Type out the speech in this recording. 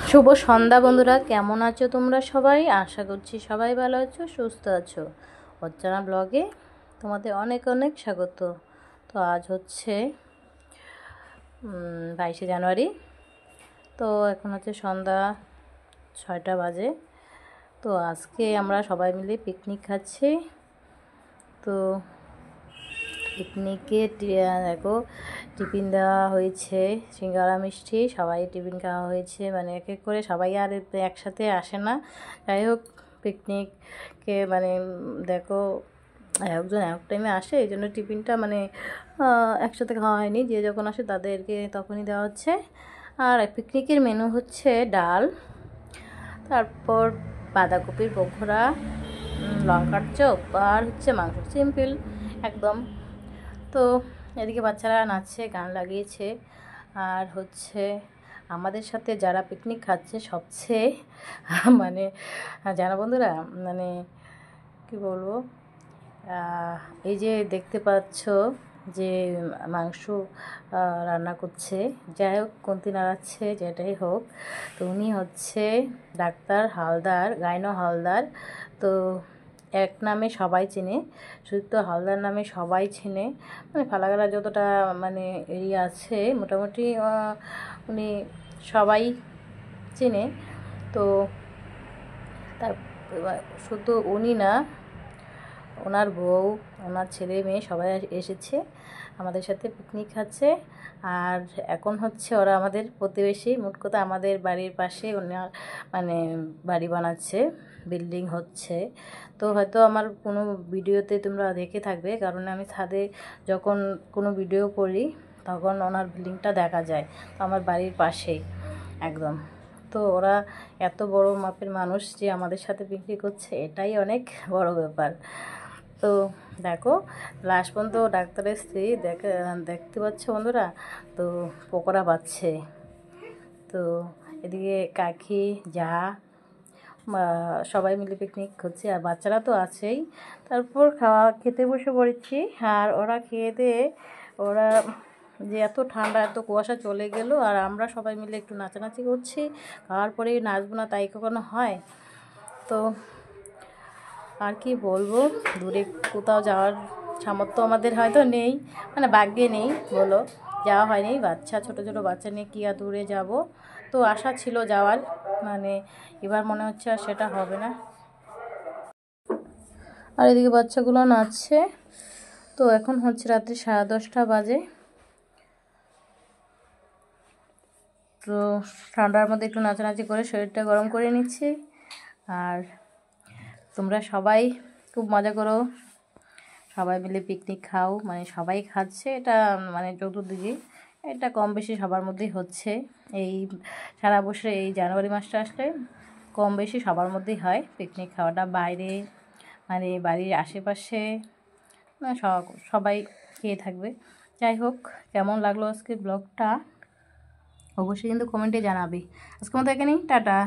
শুভ সন্ধ্যা বন্ধুরা, কেমন আছো তোমরা সবাই? আশা করছি সবাই ভালো আছো, সুস্থ আছো। অর্চনা ব্লগে তোমাদের অনেক অনেক স্বাগত। তো আজ হচ্ছে 22শে জানুয়ারি। তো এখন হচ্ছে সন্ধ্যা 6টা বাজে। তো আজকে আমরা সবাই মিলে পিকনিক খাচ্ছি। তো পিকনিকে দেখো টিফিন দেওয়া হয়েছে, সিঙ্গাড়া মিষ্টি সবাই টিফিন খাওয়া হয়েছে, মানে এক এক করে সবাই আর একসাথে আসে না। যাই হোক পিকনিককে মানে দেখো একজন এক টাইমে আসে, এই জন্য টিফিনটা মানে একসাথে খাওয়া হয়নি, যে যখন আসে তাদেরকে তখনই দেওয়া হচ্ছে। আর পিকনিকের মেনু হচ্ছে ডাল, তারপর বাঁধাকপির পকোড়া, লঙ্কার চপ আর হচ্ছে মাংস, সিম্পল একদম। তো এদিকে বাচ্চারা নাচছে, গান লাগিয়েছে। আর হচ্ছে আমাদের সাথে যারা পিকনিক খাচ্ছে সবচেয়ে মানে জানো বন্ধুরা, মানে কি বলবো, এই যে দেখতে পাচ্ছ যে মাংস রান্না করছে, যাই হোক কোনটি নাড়াচ্ছে যেটাই হোক, তো উনি হচ্ছে ডাক্তার হালদার, গাইনো হালদার। তো এক নামে সবাই চেনে, সুদীপ্ত হালদার নামে সবাই চেনে, মানে ফালাকাটা যতটা মানে এরিয়া আছে মোটামুটি উনি সবাই চেনে। তো তার শুধু উনি না, ওনার বউ, ওনার ছেলে মেয়ে সবাই এসেছে আমাদের সাথে পিকনিক খাচ্ছে। আর এখন হচ্ছে ওরা আমাদের প্রতিবেশী, মোট কথা আমাদের বাড়ির পাশে ওনার মানে বাড়ি বানাচ্ছে, বিল্ডিং হচ্ছে। তো হয়তো আমার কোনো ভিডিওতে তোমরা দেখে থাকবে, কারণ আমি ছাদে যখন কোনো ভিডিও করি তখন ওনার বিল্ডিংটা দেখা যায়, তো আমার বাড়ির পাশেই একদম। তো ওরা এত বড় মাপের মানুষ যে আমাদের সাথে পিকনিক করছে, এটাই অনেক বড় ব্যাপার। তো দেখো লাস্ট পর্যন্ত ডাক্তারের স্ত্রী দেখতে পাচ্ছ বন্ধুরা, তো পকোড়া পাচ্ছে। তো এদিকে কাকি যা সবাই মিলে পিকনিক হচ্ছে, আর বাচ্চারা তো আছেই। তারপর খেতে বসে পড়েছি। আর ওরা খেয়ে দিয়ে ওরা যে এত ঠান্ডা এত কুয়াশা চলে গেল, আর আমরা সবাই মিলে একটু নাচানাচি করছি। খাওয়ার পরেই নাচবো না তাই কখনো হয়? তো আর কি বলবো, দূরে কোথাও যাওয়ার সামর্থ্য আমাদের হয়তো নেই, মানে ভাগ্যে নেই বলো, যাওয়া হয়নি। ছোটো ছোটো বাচ্চা নিয়ে কী আর দূরে যাব। তো আশা ছিল যাওয়ার, মানে এবার মনে হচ্ছে আর সেটা হবে না। আর এদিকে বাচ্চাগুলো নাচছে। তো এখন হচ্ছে রাত্রি 10:30 বাজে। তো ঠান্ডার মধ্যে একটু নাচানাচি করে শরীরটা গরম করে নিচ্ছি। আর তোমরা সবাই খুব মজা করো, সবাই মিলে পিকনিক খাও, মানে সবাই খাচ্ছে, এটা মানে চতুর্দিকে এটা কম বেশি সবার মধ্যেই হচ্ছে। এই সারা বছরে এই জানুয়ারি মাসটা আসলে কম বেশি সবার মধ্যেই হয় পিকনিক খাওয়াটা, বাইরে মানে বাড়ির আশেপাশে সবাই খেয়ে থাকবে। যাই হোক, কেমন লাগলো আজকে ব্লগটা অবশ্যই কিন্তু কমেন্টে জানাবে। আজকে মতো এখানেই, টাটা।